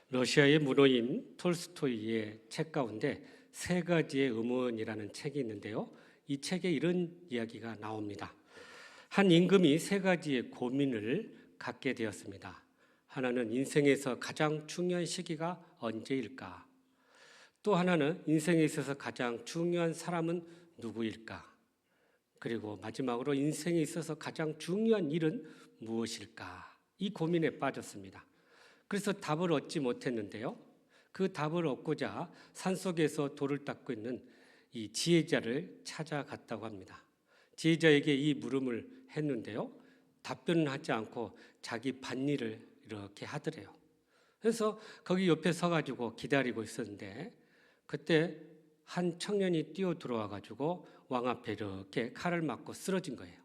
러시아의 문호인 톨스토이의 책 가운데 세 가지의 의문이라는 책이 있는데요. 이 책에 이런 이야기가 나옵니다. 한 임금이 세 가지의 고민을 갖게 되었습니다. 하나는 인생에서 가장 중요한 시기가 언제일까? 또 하나는 인생에 있어서 가장 중요한 사람은 누구일까? 그리고 마지막으로 인생에 있어서 가장 중요한 일은 무엇일까? 이 고민에 빠졌습니다. 그래서 답을 얻지 못했는데요. 그 답을 얻고자 산속에서 돌을 닦고 있는 이 지혜자를 찾아갔다고 합니다. 지혜자에게 이 물음을 했는데요. 답변은 하지 않고 자기 밭일을 이렇게 하더래요. 그래서 거기 옆에 서가지고 기다리고 있었는데 그때 한 청년이 뛰어 들어와 가지고 왕 앞에 이렇게 칼을 맞고 쓰러진 거예요.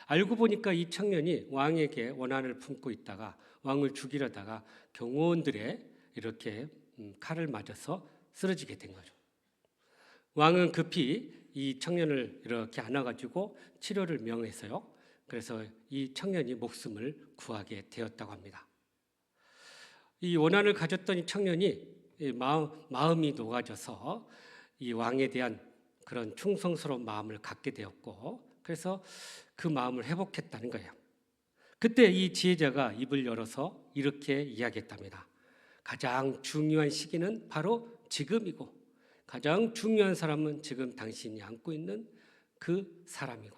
알고 보니까 이 청년이 왕에게 원한을 품고 있다가 왕을 죽이려다가 경호원들의 이렇게 칼을 맞아서 쓰러지게 된 거죠. 왕은 급히 이 청년을 이렇게 안아가지고 치료를 명했어요. 그래서 이 청년이 목숨을 구하게 되었다고 합니다. 이 원한을 가졌던 이 청년이 마음이 녹아져서 이 왕에 대한 그런 충성스러운 마음을 갖게 되었고, 그래서 그 마음을 회복했다는 거예요. 그때 이 지혜자가 입을 열어서 이렇게 이야기했답니다. 가장 중요한 시기는 바로 지금이고, 가장 중요한 사람은 지금 당신이 안고 있는 그 사람이고,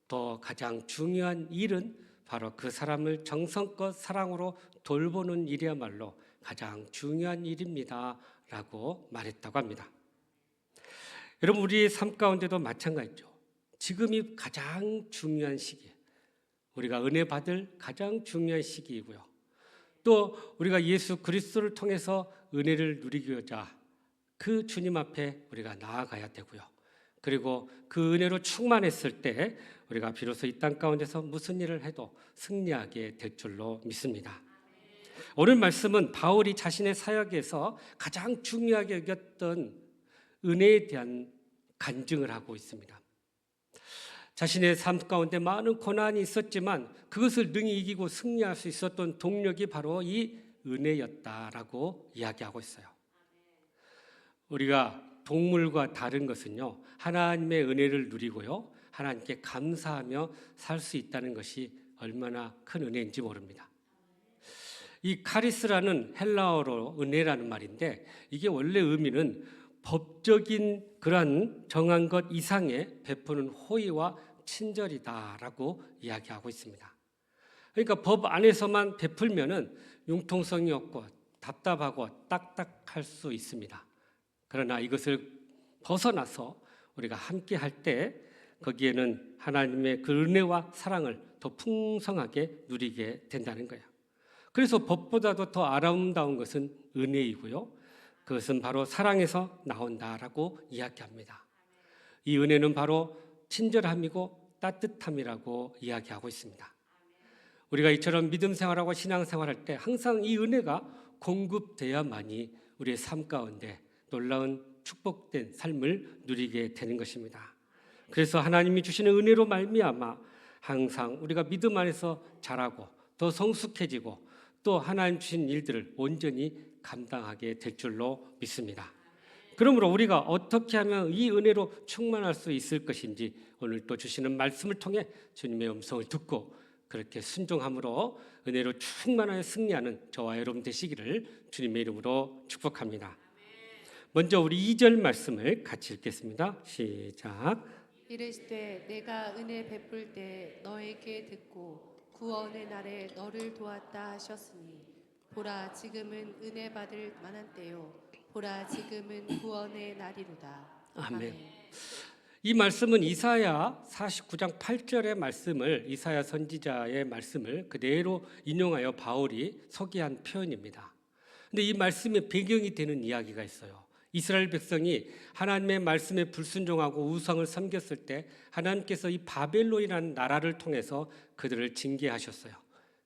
또 가장 중요한 일은 바로 그 사람을 정성껏 사랑으로 돌보는 일이야말로 가장 중요한 일입니다 라고 말했다고 합니다. 여러분, 우리의 삶 가운데도 마찬가지죠. 지금이 가장 중요한 시기, 우리가 은혜 받을 가장 중요한 시기이고요. 또 우리가 예수 그리스도를 통해서 은혜를 누리고자 그 주님 앞에 우리가 나아가야 되고요. 그리고 그 은혜로 충만했을 때 우리가 비로소 이 땅 가운데서 무슨 일을 해도 승리하게 될 줄로 믿습니다. 오늘 말씀은 바울이 자신의 사역에서 가장 중요하게 여겼던 은혜에 대한 간증을 하고 있습니다. 자신의 삶 가운데 많은 고난이 있었지만 그것을 능히 이기고 승리할 수 있었던 동력이 바로 이 은혜였다라고 이야기하고 있어요. 우리가 동물과 다른 것은요, 하나님의 은혜를 누리고요, 하나님께 감사하며 살 수 있다는 것이 얼마나 큰 은혜인지 모릅니다. 이 카리스라는 헬라어로 은혜라는 말인데, 이게 원래 의미는 법적인 그러한 정한 것 이상의 베푸는 호의와 친절이다라고 이야기하고 있습니다. 그러니까 법 안에서만 베풀면은 융통성이 없고 답답하고 딱딱할 수 있습니다. 그러나 이것을 벗어나서 우리가 함께 할 때 거기에는 하나님의 그 은혜와 사랑을 더 풍성하게 누리게 된다는 거예요. 그래서 법보다도 더 아름다운 것은 은혜이고요. 그것은 바로 사랑에서 나온다라고 이야기합니다. 이 은혜는 바로 친절함이고 따뜻함이라고 이야기하고 있습니다. 우리가 이처럼 믿음 생활하고 신앙 생활할 때 항상 이 은혜가 공급돼야만이 우리의 삶 가운데 놀라운 축복된 삶을 누리게 되는 것입니다. 그래서 하나님이 주시는 은혜로 말미암아 항상 우리가 믿음 안에서 자라고 더 성숙해지고 또 하나님 주신 일들을 온전히 감당하게 될 줄로 믿습니다. 그러므로 우리가 어떻게 하면 이 은혜로 충만할 수 있을 것인지 오늘 또 주시는 말씀을 통해 주님의 음성을 듣고 그렇게 순종함으로 은혜로 충만하여 승리하는 저와 여러분 되시기를 주님의 이름으로 축복합니다. 먼저 우리 2절 말씀을 같이 읽겠습니다. 시작. 이르시되 내가 은혜 베풀 때 너에게 듣고 구원의 날에 너를 도왔다 하셨으니 보라 지금은 은혜 받을 만한 때요 보라 지금은 구원의 날이로다. 아멘. 이 말씀은 이사야 49장 8절의 말씀을, 이사야 선지자의 말씀을 그대로 인용하여 바울이 소개한 표현입니다. 근데 이 말씀의 배경이 되는 이야기가 있어요. 이스라엘 백성이 하나님의 말씀에 불순종하고 우상을 섬겼을 때 하나님께서 이 바벨론이라는 나라를 통해서 그들을 징계하셨어요.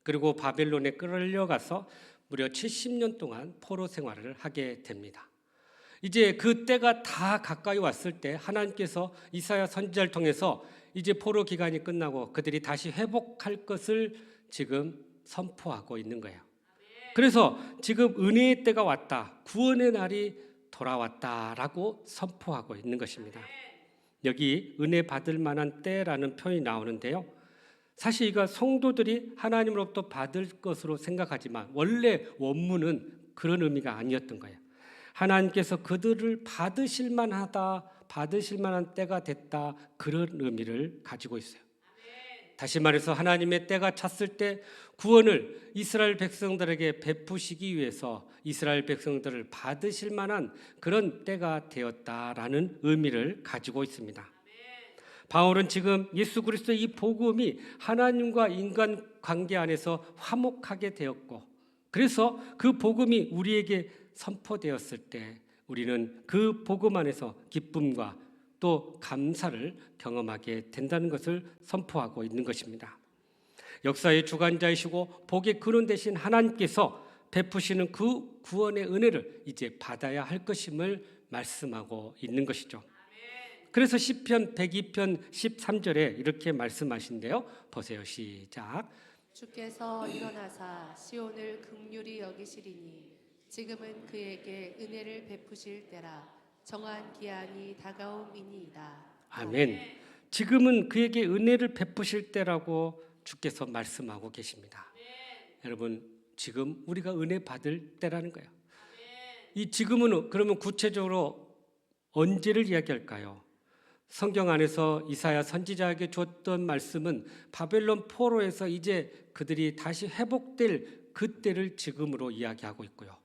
그리고 바벨론에 끌려가서 무려 70년 동안 포로 생활을 하게 됩니다. 이제 그 때가 다 가까이 왔을 때 하나님께서 이사야 선지자를 통해서 이제 포로 기간이 끝나고 그들이 다시 회복할 것을 지금 선포하고 있는 거예요. 그래서 지금 은혜의 때가 왔다, 구원의 날이 돌아왔다라고 선포하고 있는 것입니다. 여기 은혜 받을 만한 때라는 표현이 나오는데요, 사실 이거 성도들이 하나님으로부터 받을 것으로 생각하지만 원래 원문은 그런 의미가 아니었던 거예요. 하나님께서 그들을 받으실 만하다, 받으실 만한 때가 됐다, 그런 의미를 가지고 있어요. 다시 말해서 하나님의 때가 찼을 때 구원을 이스라엘 백성들에게 베푸시기 위해서 이스라엘 백성들을 받으실 만한 그런 때가 되었다라는 의미를 가지고 있습니다. 바울은 지금 예수 그리스도의 이 복음이 하나님과 인간 관계 안에서 화목하게 되었고, 그래서 그 복음이 우리에게 선포되었을 때 우리는 그 복음 안에서 기쁨과 또 감사를 경험하게 된다는 것을 선포하고 있는 것입니다. 역사의 주관자이시고 복의 근원 되신 하나님께서 베푸시는 그 구원의 은혜를 이제 받아야 할 것임을 말씀하고 있는 것이죠. 그래서 시편 102편 13절에 이렇게 말씀하신대요. 보세요. 시작. 주께서 일어나사 시온을 긍휼히 여기시리니 지금은 그에게 은혜를 베푸실 때라. 정한 기한이 다가옴이니이다. 아멘. 지금은 그에게 은혜를 베푸실 때라고 주께서 말씀하고 계십니다. 여러분, 지금 우리가 은혜 받을 때라는 거예요. 이 지금은 그러면 구체적으로 언제를 이야기할까요? 성경 안에서 이사야 선지자에게 줬던 말씀은 바벨론 포로에서 이제 그들이 다시 회복될 그때를 지금으로 이야기하고 있고요.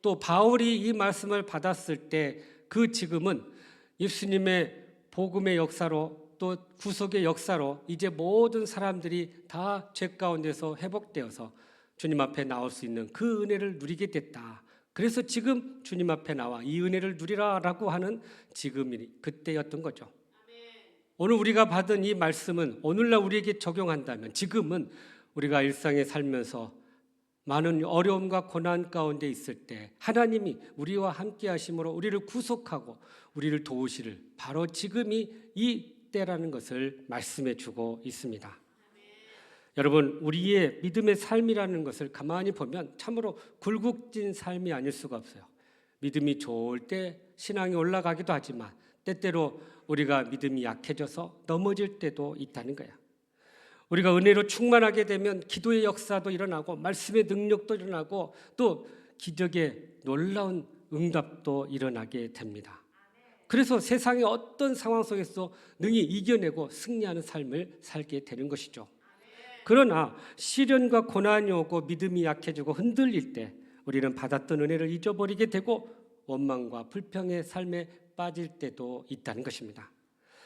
또 바울이 이 말씀을 받았을 때 그 지금은 예수님의 복음의 역사로 또 구속의 역사로 이제 모든 사람들이 다 죄 가운데서 회복되어서 주님 앞에 나올 수 있는 그 은혜를 누리게 됐다. 그래서 지금 주님 앞에 나와 이 은혜를 누리라라고 하는 지금이 그때였던 거죠. 오늘 우리가 받은 이 말씀은 오늘날 우리에게 적용한다면 지금은 우리가 일상에 살면서 많은 어려움과 고난 가운데 있을 때 하나님이 우리와 함께 하심으로 우리를 구속하고 우리를 도우시를 바로 지금이 이 때라는 것을 말씀해 주고 있습니다. 여러분, 우리의 믿음의 삶이라는 것을 가만히 보면 참으로 굴곡진 삶이 아닐 수가 없어요. 믿음이 좋을 때 신앙이 올라가기도 하지만 때때로 우리가 믿음이 약해져서 넘어질 때도 있다는 거야. 우리가 은혜로 충만하게 되면 기도의 역사도 일어나고 말씀의 능력도 일어나고 또 기적의 놀라운 응답도 일어나게 됩니다. 그래서 세상의 어떤 상황 속에서 능히 이겨내고 승리하는 삶을 살게 되는 것이죠. 그러나 시련과 고난이 오고 믿음이 약해지고 흔들릴 때 우리는 받았던 은혜를 잊어버리게 되고 원망과 불평의 삶에 빠질 때도 있다는 것입니다.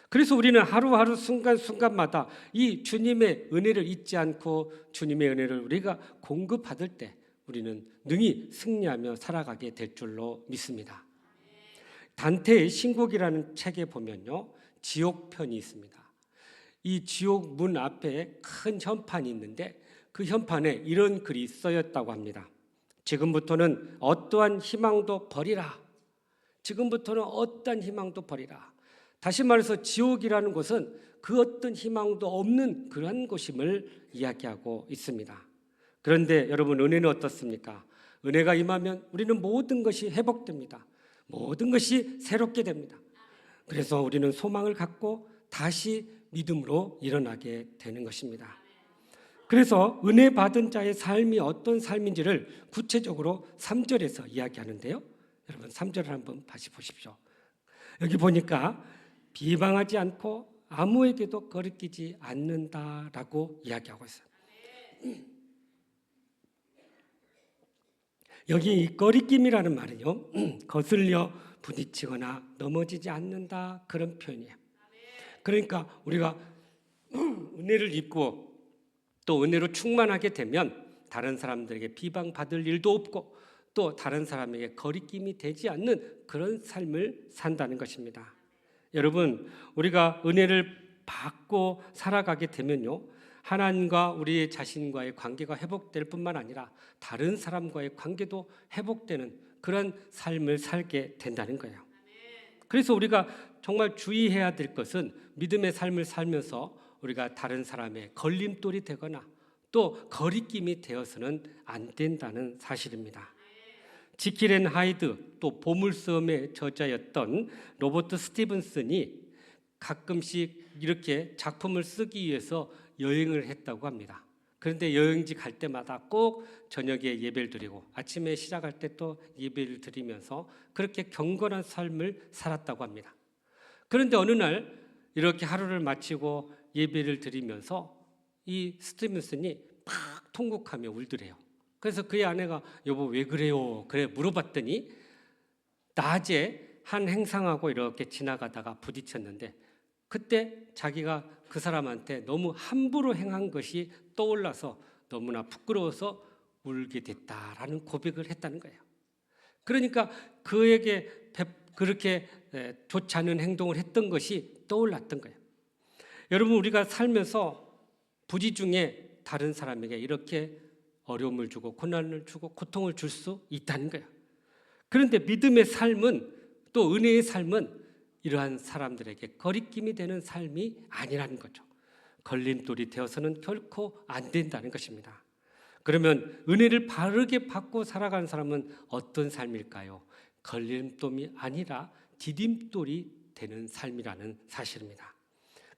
그래서 우리는 하루하루 순간순간마다 이 주님의 은혜를 잊지 않고 주님의 은혜를 우리가 공급받을 때 우리는 능히 승리하며 살아가게 될 줄로 믿습니다. 단테의 신곡이라는 책에 보면요, 지옥편이 있습니다. 이 지옥 문 앞에 큰 현판이 있는데 그 현판에 이런 글이 쓰였다고 합니다. 지금부터는 어떠한 희망도 버리라. 지금부터는 어떠한 희망도 버리라. 다시 말해서 지옥이라는 곳은 그 어떤 희망도 없는 그런 곳임을 이야기하고 있습니다. 그런데 여러분, 은혜는 어떻습니까? 은혜가 임하면 우리는 모든 것이 회복됩니다. 모든 것이 새롭게 됩니다. 그래서 우리는 소망을 갖고 다시 믿음으로 일어나게 되는 것입니다. 그래서 은혜 받은 자의 삶이 어떤 삶인지를 구체적으로 3절에서 이야기하는데요. 여러분, 3절을 한번 다시 보십시오. 여기 보니까 비방하지 않고 아무에게도 거리끼지 않는다라고 이야기하고 있어요. 여기 이 거리낌이라는 말은요, 거슬려 부딪히거나 넘어지지 않는다, 그런 표현이에요. 그러니까 우리가 은혜를 입고 또 은혜로 충만하게 되면 다른 사람들에게 비방받을 일도 없고 또 다른 사람에게 거리낌이 되지 않는 그런 삶을 산다는 것입니다. 여러분, 우리가 은혜를 받고 살아가게 되면요, 하나님과 우리 자신과의 관계가 회복될 뿐만 아니라 다른 사람과의 관계도 회복되는 그런 삶을 살게 된다는 거예요. 그래서 우리가 정말 주의해야 될 것은 믿음의 삶을 살면서 우리가 다른 사람의 걸림돌이 되거나 또 거리낌이 되어서는 안 된다는 사실입니다. 지킬 앤 하이드 또 보물섬의 저자였던 로버트 스티븐슨이 가끔씩 이렇게 작품을 쓰기 위해서 여행을 했다고 합니다. 그런데 여행지 갈 때마다 꼭 저녁에 예배를 드리고 아침에 시작할 때 또 예배를 드리면서 그렇게 경건한 삶을 살았다고 합니다. 그런데 어느 날 이렇게 하루를 마치고 예배를 드리면서 이 스티븐슨이 막 통곡하며 울더래요. 그래서 그의 아내가 여보 왜 그래요? 그래 물어봤더니 낮에 한 행상하고 이렇게 지나가다가 부딪혔는데 그때 자기가 그 사람한테 너무 함부로 행한 것이 떠올라서 너무나 부끄러워서 울게 됐다라는 고백을 했다는 거예요. 그러니까 그에게 그렇게 좋지 않은 행동을 했던 것이 떠올랐던 거예요. 여러분 우리가 살면서 부지 중에 다른 사람에게 이렇게 어려움을 주고 고난을 주고 고통을 줄 수 있다는 거예요. 그런데 믿음의 삶은 또 은혜의 삶은 이러한 사람들에게 거리낌이 되는 삶이 아니라는 거죠. 걸림돌이 되어서는 결코 안 된다는 것입니다. 그러면 은혜를 바르게 받고 살아가는 사람은 어떤 삶일까요? 걸림돌이 아니라 디딤돌이 되는 삶이라는 사실입니다.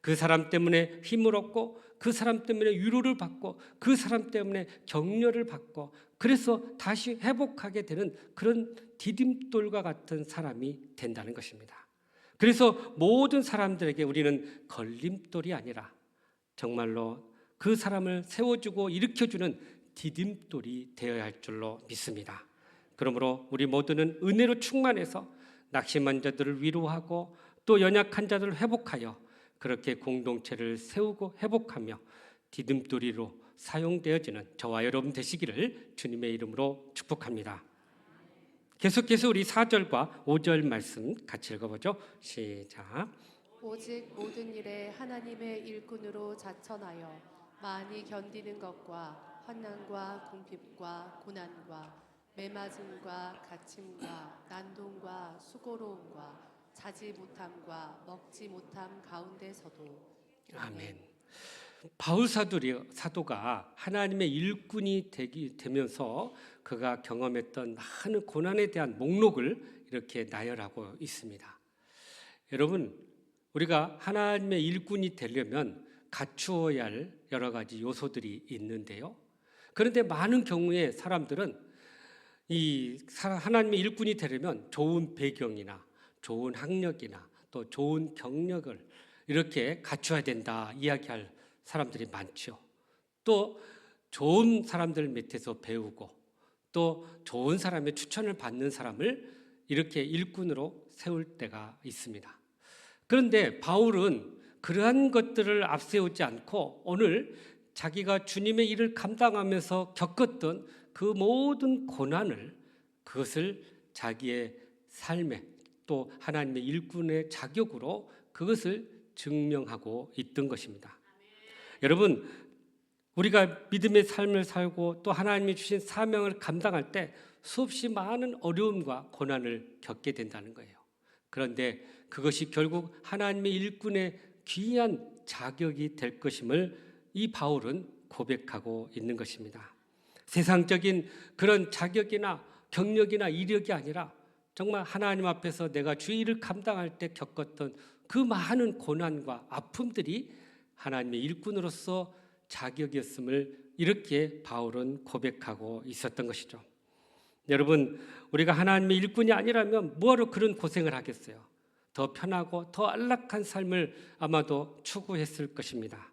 그 사람 때문에 힘을 얻고 그 사람 때문에 위로를 받고 그 사람 때문에 격려를 받고 그래서 다시 회복하게 되는 그런 디딤돌과 같은 사람이 된다는 것입니다. 그래서 모든 사람들에게 우리는 걸림돌이 아니라 정말로 그 사람을 세워주고 일으켜주는 디딤돌이 되어야 할 줄로 믿습니다. 그러므로 우리 모두는 은혜로 충만해서 낙심한 자들을 위로하고 또 연약한 자들을 회복하여 그렇게 공동체를 세우고 회복하며 디딤돌이로 사용되어지는 저와 여러분 되시기를 주님의 이름으로 축복합니다. 계속해서 우리 4절과 5절 말씀 같이 읽어보죠. 시작. 오직 모든 일에 하나님의 일꾼으로 자천하여 많이 견디는 것과 환난과 궁핍과 고난과 매맞음과 갇힘과 난동과 수고로움과 자지 못함과 먹지 못함 가운데서도. 아멘. 바울 사도가 하나님의 일꾼이 되면서 그가 경험했던 많은 고난에 대한 목록을 이렇게 나열하고 있습니다. 여러분, 우리가 하나님의 일꾼이 되려면 갖추어야 할 여러 가지 요소들이 있는데요. 그런데 많은 경우에 사람들은 하나님의 일꾼이 되려면 좋은 배경이나 좋은 학력이나 또 좋은 경력을 이렇게 갖춰야 된다 이야기할 사람들이 많죠. 또 좋은 사람들 밑에서 배우고 또 좋은 사람의 추천을 받는 사람을 이렇게 일꾼으로 세울 때가 있습니다. 그런데 바울은 그러한 것들을 앞세우지 않고 오늘 자기가 주님의 일을 감당하면서 겪었던 그 모든 고난을 그것을 자기의 삶에 또 하나님의 일꾼의 자격으로 그것을 증명하고 있던 것입니다. 여러분, 우리가 믿음의 삶을 살고 또 하나님이 주신 사명을 감당할 때 수없이 많은 어려움과 고난을 겪게 된다는 거예요. 그런데 그것이 결국 하나님의 일꾼의 귀한 자격이 될 것임을 이 바울은 고백하고 있는 것입니다. 세상적인 그런 자격이나 경력이나 이력이 아니라 정말 하나님 앞에서 내가 주의 일을 감당할 때 겪었던 그 많은 고난과 아픔들이 하나님의 일꾼으로서 자격이었음을 이렇게 바울은 고백하고 있었던 것이죠. 여러분, 우리가 하나님의 일꾼이 아니라면 뭐하러 그런 고생을 하겠어요? 더 편하고 더 안락한 삶을 아마도 추구했을 것입니다.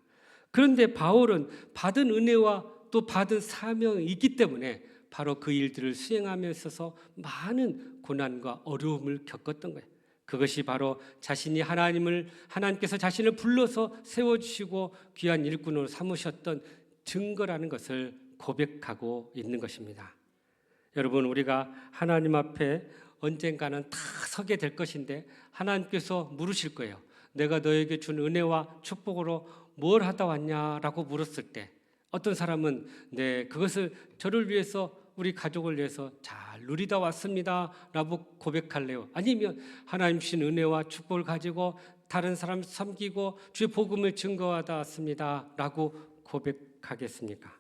그런데 바울은 받은 은혜와 또 받은 사명이 있기 때문에 바로 그 일들을 수행하며 있어서 많은 고난과 어려움을 겪었던 거예요. 그것이 바로 자신이 하나님께서 자신을 불러서 세워주시고 귀한 일꾼으로 삼으셨던 증거라는 것을 고백하고 있는 것입니다. 여러분, 우리가 하나님 앞에 언젠가는 다 서게 될 것인데 하나님께서 물으실 거예요. 내가 너에게 준 은혜와 축복으로 뭘 하다 왔냐라고 물었을 때 어떤 사람은 네, 그것을 저를 위해서 우리 가족을 위해서 잘 누리다 왔습니다 라고 고백할래요? 아니면 하나님 주신 은혜와 축복을 가지고 다른 사람 섬기고 주의 복음을 증거하다 왔습니다 라고 고백하겠습니까?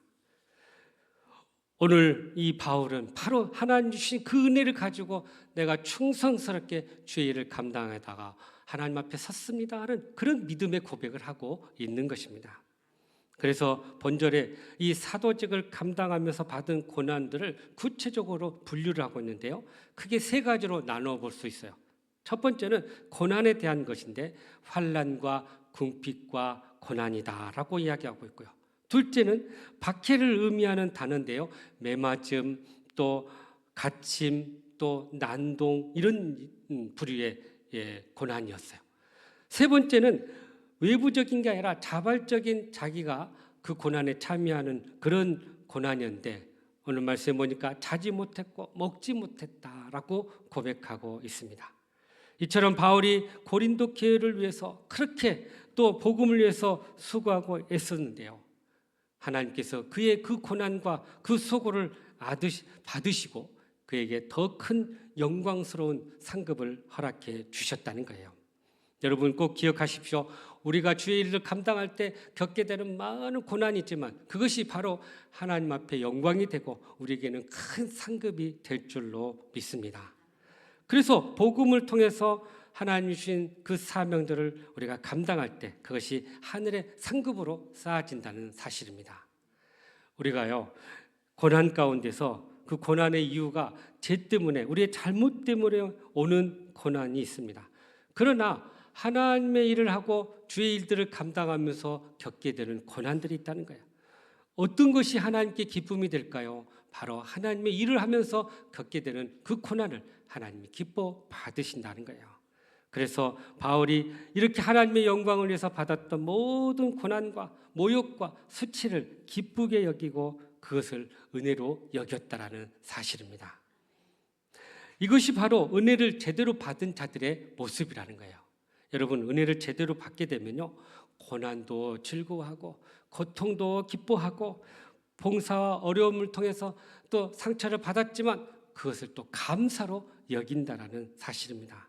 오늘 이 바울은 바로 하나님 주신 그 은혜를 가지고 내가 충성스럽게 주의 일을 감당하다가 하나님 앞에 섰습니다 하는 그런 믿음의 고백을 하고 있는 것입니다. 그래서 본절에 이 사도직을 감당하면서 받은 고난들을 구체적으로 분류를 하고 있는데요. 크게 세 가지로 나누어 볼 수 있어요. 첫 번째는 고난에 대한 것인데 환난과 궁핍과 고난이다라고 이야기하고 있고요. 둘째는 박해를 의미하는 단어인데요. 매맞음, 또 갇힘, 또 난동 이런 부류의 고난이었어요. 세 번째는 외부적인 게 아니라 자발적인 자기가 그 고난에 참여하는 그런 고난이었는데 오늘 말씀에 보니까 자지 못했고 먹지 못했다라고 고백하고 있습니다. 이처럼 바울이 고린도 교회를 위해서 그렇게 또 복음을 위해서 수고하고 애썼는데요. 하나님께서 그의 그 고난과 그 수고를 받으시고 그에게 더 큰 영광스러운 상급을 허락해 주셨다는 거예요. 여러분 꼭 기억하십시오. 우리가 주의 일을 감당할 때 겪게 되는 많은 고난이 있지만 그것이 바로 하나님 앞에 영광이 되고 우리에게는 큰 상급이 될 줄로 믿습니다. 그래서 복음을 통해서 하나님 주신 그 사명들을 우리가 감당할 때 그것이 하늘의 상급으로 쌓아진다는 사실입니다. 우리가요 고난 가운데서 그 고난의 이유가 죄 때문에 우리의 잘못 때문에 오는 고난이 있습니다. 그러나 하나님의 일을 하고 주의 일들을 감당하면서 겪게 되는 고난들이 있다는 거예요. 어떤 것이 하나님께 기쁨이 될까요? 바로 하나님의 일을 하면서 겪게 되는 그 고난을 하나님이 기뻐 받으신다는 거예요. 그래서 바울이 이렇게 하나님의 영광을 위해서 받았던 모든 고난과 모욕과 수치를 기쁘게 여기고 그것을 은혜로 여겼다라는 사실입니다. 이것이 바로 은혜를 제대로 받은 자들의 모습이라는 거예요. 여러분 은혜를 제대로 받게 되면요 고난도 즐거워하고 고통도 기뻐하고 봉사와 어려움을 통해서 또 상처를 받았지만 그것을 또 감사로 여긴다라는 사실입니다.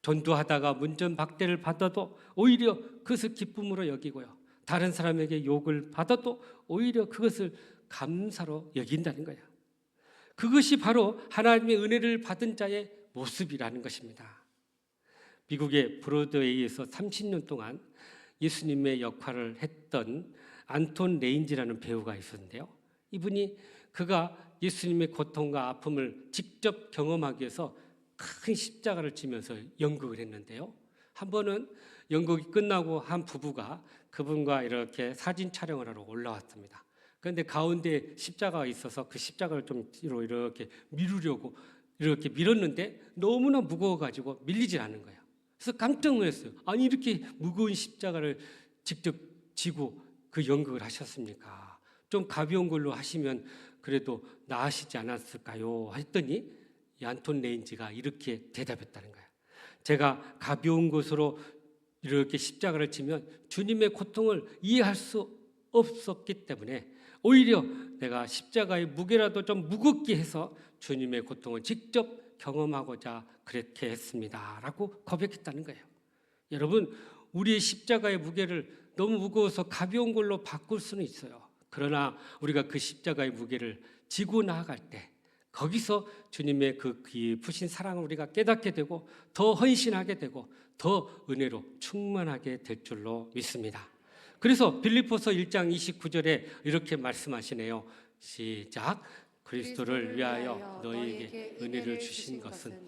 전도하다가 문전박대를 받아도 오히려 그것을 기쁨으로 여기고요. 다른 사람에게 욕을 받아도 오히려 그것을 감사로 여긴다는 거예요. 그것이 바로 하나님의 은혜를 받은 자의 모습이라는 것입니다. 미국의 브로드웨이에서 30년 동안 예수님의 역할을 했던 안톤 레인지라는 배우가 있었는데요. 이분이 그가 예수님의 고통과 아픔을 직접 경험하기 위해서 큰 십자가를 지면서 연극을 했는데요. 한 번은 연극이 끝나고 한 부부가 그분과 이렇게 사진 촬영을 하러 올라왔습니다. 그런데 가운데 십자가가 있어서 그 십자가를 좀 뒤로 이렇게 미루려고 이렇게 밀었는데 너무나 무거워가지고 밀리질 않는 거예요. 그래서 깜짝 놀랐어요. 아니 이렇게 무거운 십자가를 직접 지고 그 연극을 하셨습니까? 좀 가벼운 걸로 하시면 그래도 나으시지 않았을까요? 했더니 이 안톤 레인지가 이렇게 대답했다는 거예요. 제가 가벼운 것으로 이렇게 십자가를 지면 주님의 고통을 이해할 수 없었기 때문에 오히려 내가 십자가의 무게라도 좀 무겁게 해서 주님의 고통을 직접 경험하고자 그렇게 했습니다 라고 고백했다는 거예요. 여러분 우리의 십자가의 무게를 너무 무거워서 가벼운 걸로 바꿀 수는 있어요. 그러나 우리가 그 십자가의 무게를 지고 나아갈 때 거기서 주님의 그 깊으신 사랑을 우리가 깨닫게 되고 더 헌신하게 되고 더 은혜로 충만하게 될 줄로 믿습니다. 그래서 빌립보서 1장 29절에 이렇게 말씀하시네요. 시작. 그리스도를 위하여 너희에게 은혜를 주신 것은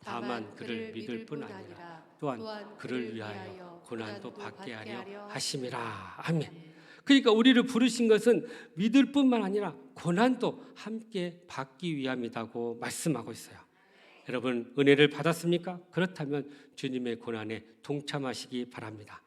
다만 그를 믿을 뿐 아니라 또한 그를 위하여 고난도 받게 하려 하심이라. 아멘. 그러니까 우리를 부르신 것은 믿을 뿐만 아니라 고난도 함께 받기 위함이라고 말씀하고 있어요. 여러분 은혜를 받았습니까? 그렇다면 주님의 고난에 동참하시기 바랍니다.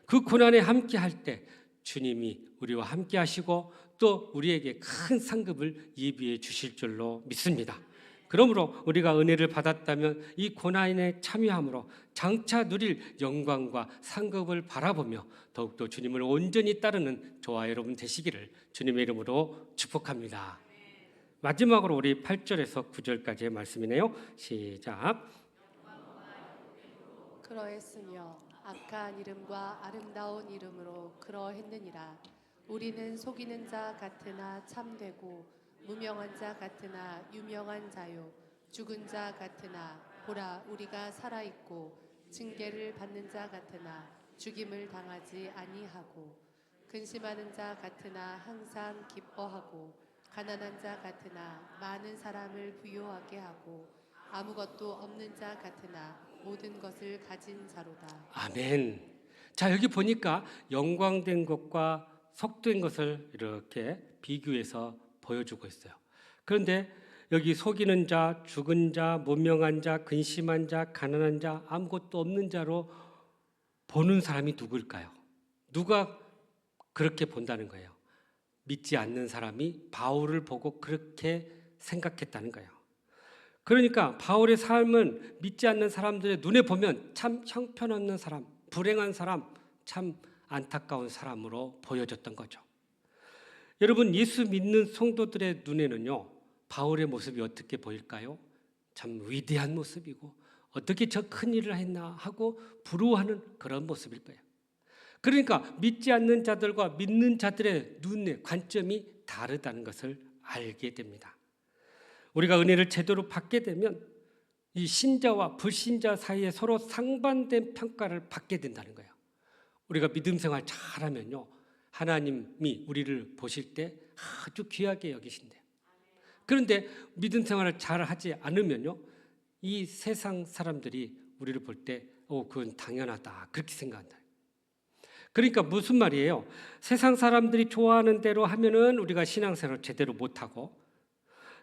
그 고난에 함께 할 때 주님이 우리와 함께 하시고 또 우리에게 큰 상급을 예비해 주실 줄로 믿습니다. 그러므로 우리가 은혜를 받았다면 이 고난에 참여함으로 장차 누릴 영광과 상급을 바라보며 더욱더 주님을 온전히 따르는 저와 여러분 되시기를 주님의 이름으로 축복합니다. 마지막으로 우리 8절에서 9절까지의 말씀이네요. 시작. 그러했으며 악한 이름과 아름다운 이름으로 그러했느니라. 우리는 속이는 자 같으나 참되고 무명한 자 같으나 유명한 자요 죽은 자 같으나 보라 우리가 살아 있고 징계를 받는 자 같으나 죽임을 당하지 아니하고 근심하는 자 같으나 항상 기뻐하고 가난한 자 같으나 많은 사람을 부요하게 하고 아무것도 없는 자 같으나 모든 것을 가진 자로다. 아멘. 자, 여기 보니까 영광된 것과 속된 것을 이렇게 비교해서 보여주고 있어요. 그런데 여기 속이는 자, 죽은 자, 무명한 자, 근심한 자, 가난한 자, 아무것도 없는 자로 보는 사람이 누구일까요? 누가 그렇게 본다는 거예요? 믿지 않는 사람이 바울을 보고 그렇게 생각했다는 거예요. 그러니까 바울의 삶은 믿지 않는 사람들의 눈에 보면 참 형편없는 사람, 불행한 사람, 참 안타까운 사람으로 보여졌던 거죠. 여러분, 예수 믿는 성도들의 눈에는요, 바울의 모습이 어떻게 보일까요? 참 위대한 모습이고 어떻게 저 큰 일을 했나 하고 부러워하는 그런 모습일 거예요. 그러니까 믿지 않는 자들과 믿는 자들의 눈의 관점이 다르다는 것을 알게 됩니다. 우리가 은혜를 제대로 받게 되면 이 신자와 불신자 사이에 서로 상반된 평가를 받게 된다는 거예요. 우리가 믿음 생활 잘하면요, 하나님이 우리를 보실 때 아주 귀하게 여기신대요. 그런데 믿음 생활을 잘하지 않으면요, 이 세상 사람들이 우리를 볼 때 그건 당연하다 그렇게 생각한다. 그러니까 무슨 말이에요? 세상 사람들이 좋아하는 대로 하면은 우리가 신앙생활을 제대로 못하고,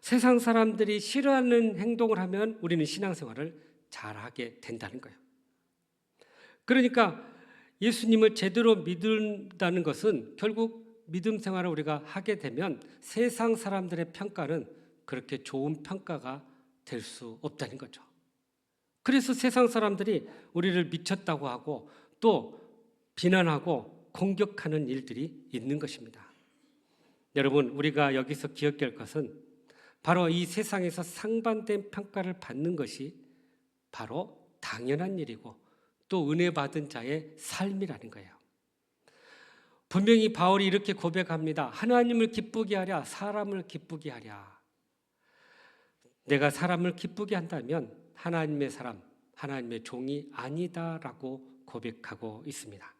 세상 사람들이 싫어하는 행동을 하면 우리는 신앙생활을 잘하게 된다는 거예요. 그러니까 예수님을 제대로 믿는다는 것은 결국 믿음 생활을 우리가 하게 되면 세상 사람들의 평가는 그렇게 좋은 평가가 될 수 없다는 거죠. 그래서 세상 사람들이 우리를 미쳤다고 하고 또 비난하고 공격하는 일들이 있는 것입니다. 여러분, 우리가 여기서 기억할 것은 바로 이 세상에서 상반된 평가를 받는 것이 바로 당연한 일이고 또 은혜 받은 자의 삶이라는 거예요. 분명히 바울이 이렇게 고백합니다. 하나님을 기쁘게 하랴, 사람을 기쁘게 하랴. 내가 사람을 기쁘게 한다면 하나님의 사람, 하나님의 종이 아니다라고 고백하고 있습니다.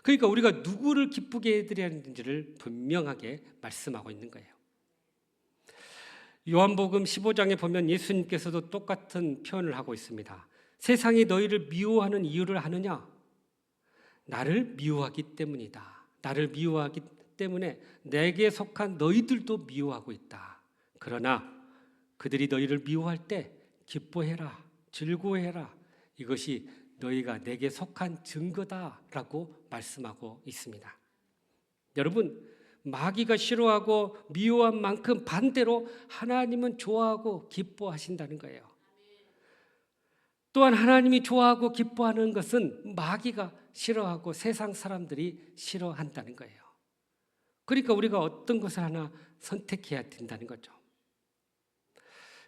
그러니까 우리가 누구를 기쁘게 해드려야 하는지를 분명하게 말씀하고 있는 거예요. 요한복음 15장에 보면 예수님께서도 똑같은 표현을 하고 있습니다. 세상이 너희를 미워하는 이유를 아느냐? 나를 미워하기 때문이다. 나를 미워하기 때문에 내게 속한 너희들도 미워하고 있다. 그러나 그들이 너희를 미워할 때 기뻐해라, 즐거워해라. 이것이 너희가 내게 속한 증거다라고 말씀하고 있습니다. 여러분, 마귀가 싫어하고 미워한 만큼 반대로 하나님은 좋아하고 기뻐하신다는 거예요. 또한 하나님이 좋아하고 기뻐하는 것은 마귀가 싫어하고 세상 사람들이 싫어한다는 거예요. 그러니까 우리가 어떤 것을 하나 선택해야 된다는 거죠.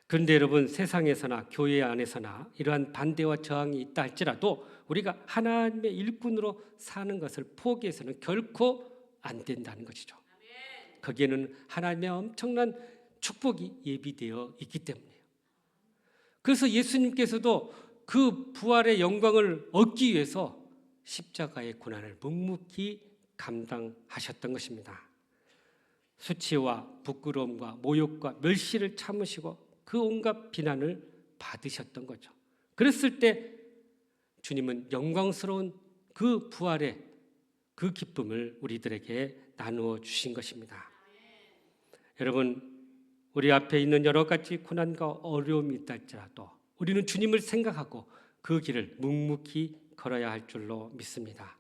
그런데 여러분, 세상에서나 교회 안에서나 이러한 반대와 저항이 있다 할지라도 우리가 하나님의 일꾼으로 사는 것을 포기해서는 결코 안 된다는 것이죠. 거기에는 하나님의 엄청난 축복이 예비되어 있기 때문이에요. 그래서 예수님께서도 그 부활의 영광을 얻기 위해서 십자가의 고난을 묵묵히 감당하셨던 것입니다. 수치와 부끄러움과 모욕과 멸시를 참으시고 그 온갖 비난을 받으셨던 거죠. 그랬을 때 주님은 영광스러운 그 부활의 그 기쁨을 우리들에게 나누어 주신 것입니다. 여러분, 우리 앞에 있는 여러 가지 고난과 어려움이 있다 할지라도 우리는 주님을 생각하고 그 길을 묵묵히 걸어야 할 줄로 믿습니다.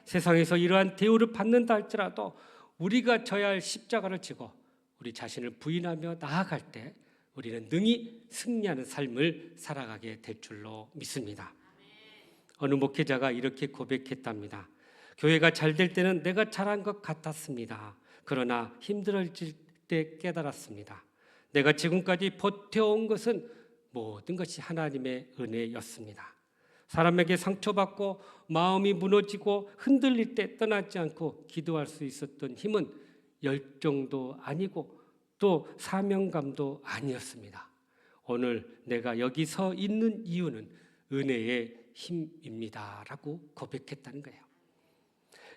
세상에서 이러한 대우를 받는다 할지라도 우리가 져야 할 십자가를 지고 우리 자신을 부인하며 나아갈 때 우리는 능히 승리하는 삶을 살아가게 될 줄로 믿습니다. 어느 목회자가 이렇게 고백했답니다. 교회가 잘 될 때는 내가 잘한 것 같았습니다. 그러나 힘들어질 때 깨달았습니다. 내가 지금까지 버텨온 것은 모든 것이 하나님의 은혜였습니다. 사람에게 상처받고 마음이 무너지고 흔들릴 때 떠나지 않고 기도할 수 있었던 힘은 열정도 아니고 또 사명감도 아니었습니다. 오늘 내가 여기 서 있는 이유는 은혜의 힘입니다라고 고백했다는 거예요.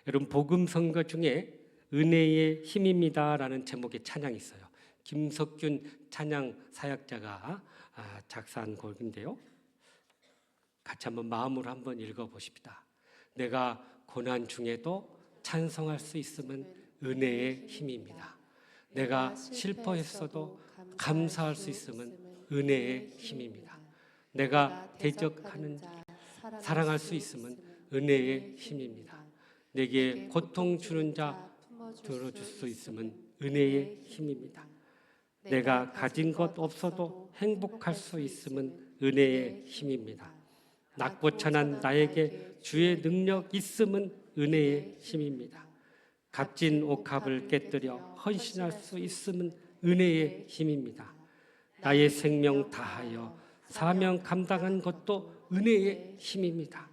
여러분, 복음 선거 중에 은혜의 힘입니다라는 제목의 찬양이 있어요. 김석균 찬양 사역자가 작사한 곡인데요. 같이 한번 마음으로 한번 읽어보십시다. 내가 고난 중에도 찬송할 수 있음은 은혜의 힘입니다. 내가 슬퍼했어도 감사할 수 있음은 은혜의 힘입니다. 내가 대적하는 자 사랑할 수 있음은 은혜의 힘입니다. 내게 고통 주는 자 들어줄 수 있음은 은혜의 힘입니다. 내가 가진 것 없어도 행복할 수 있음은 은혜의 힘입니다. 낙고천한 나에게 주의 능력 있음은 은혜의 힘입니다. 값진 옥합을 깨뜨려 헌신할 수 있음은 은혜의 힘입니다. 나의 생명 다하여 사명 감당한 것도 은혜의 힘입니다.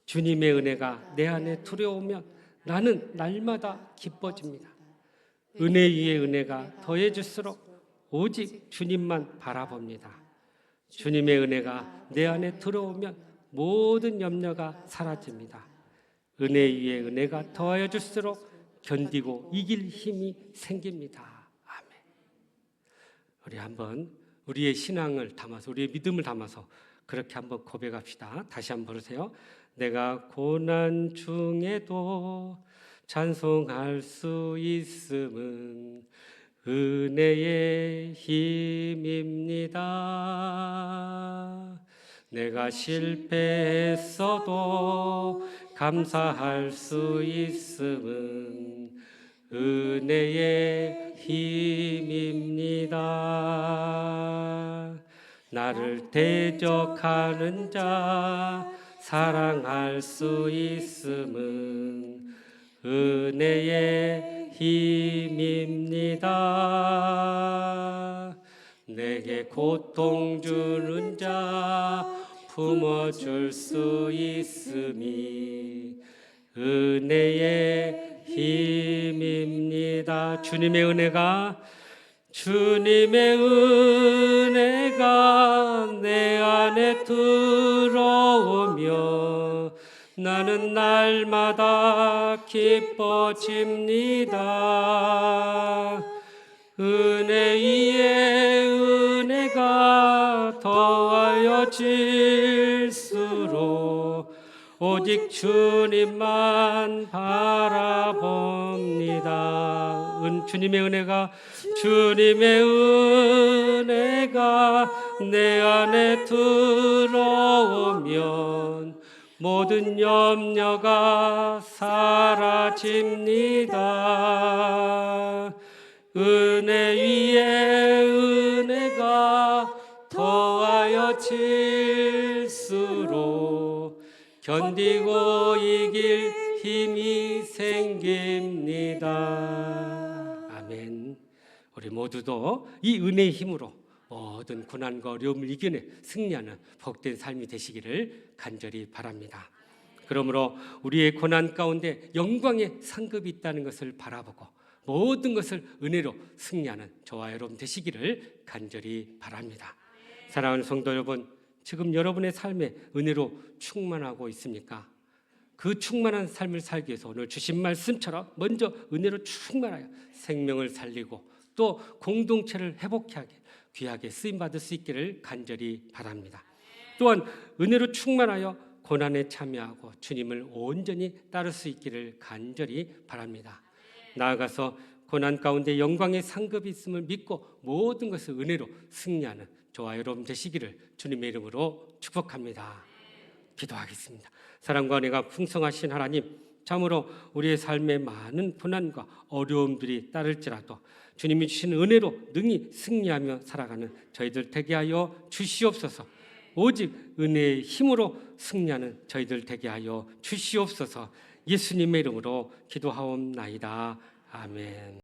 주님의 은혜가 내 안에 들어오면 나는 날마다 기뻐집니다. 은혜 위에 은혜가 더해질수록 오직 주님만 바라봅니다. 주님의 은혜가 내 안에 들어오면 모든 염려가 사라집니다. 은혜 위에 은혜가 더하여질수록 견디고 이길 힘이 생깁니다. 아멘. 우리 한번 우리의 신앙을 담아서, 우리의 믿음을 담아서 그렇게 한번 고백합시다. 다시 한번 부르세요. 내가 고난 중에도 찬송할 수 있음은 은혜의 힘입니다. 내가 실패했어도 감사할 수 있음은 은혜의 힘입니다. 나를 대적하는 자 사랑할 수 있음은 은혜의 힘입니다. 내게 고통 주는 자 품어줄 수 있음이 은혜의 힘입니다. 주님의 은혜가 내 안에 들어오며 나는 날마다 기뻐집니다. 은혜 위에 은혜가 더하여질수록 오직 주님만 바라봅니다. 주님의 은혜가 내 안에 들어오면 모든 염려가 사라집니다. 은혜 위에 은혜가 더하여질수록 견디고 이길 힘이 생깁니다. 아멘. 우리 모두도 이 은혜의 힘으로 모든 고난과 어려움을 이겨내 승리하는 복된 삶이 되시기를 간절히 바랍니다. 그러므로 우리의 고난 가운데 영광의 상급이 있다는 것을 바라보고 모든 것을 은혜로 승리하는 저와 여러분 되시기를 간절히 바랍니다. 사랑하는 성도 여러분, 지금 여러분의 삶에 은혜로 충만하고 있습니까? 그 충만한 삶을 살기 위해서 오늘 주신 말씀처럼 먼저 은혜로 충만하여 생명을 살리고 또 공동체를 회복케 하게 귀하게 쓰임받을 수 있기를 간절히 바랍니다. 또한 은혜로 충만하여 고난에 참여하고 주님을 온전히 따를 수 있기를 간절히 바랍니다. 나아가서 고난 가운데 영광의 상급이 있음을 믿고 모든 것을 은혜로 승리하는 저와 여러분 되시기를 주님의 이름으로 축복합니다. 기도하겠습니다. 사랑과 은혜가 풍성하신 하나님, 참으로 우리의 삶에 많은 고난과 어려움들이 따를지라도 주님이 주신 은혜로 능히 승리하며 살아가는 저희들 되게 하여 주시옵소서. 오직 은혜의 힘으로 승리하는 저희들 되게 하여 주시옵소서. 예수님의 이름으로 기도하옵나이다. 아멘.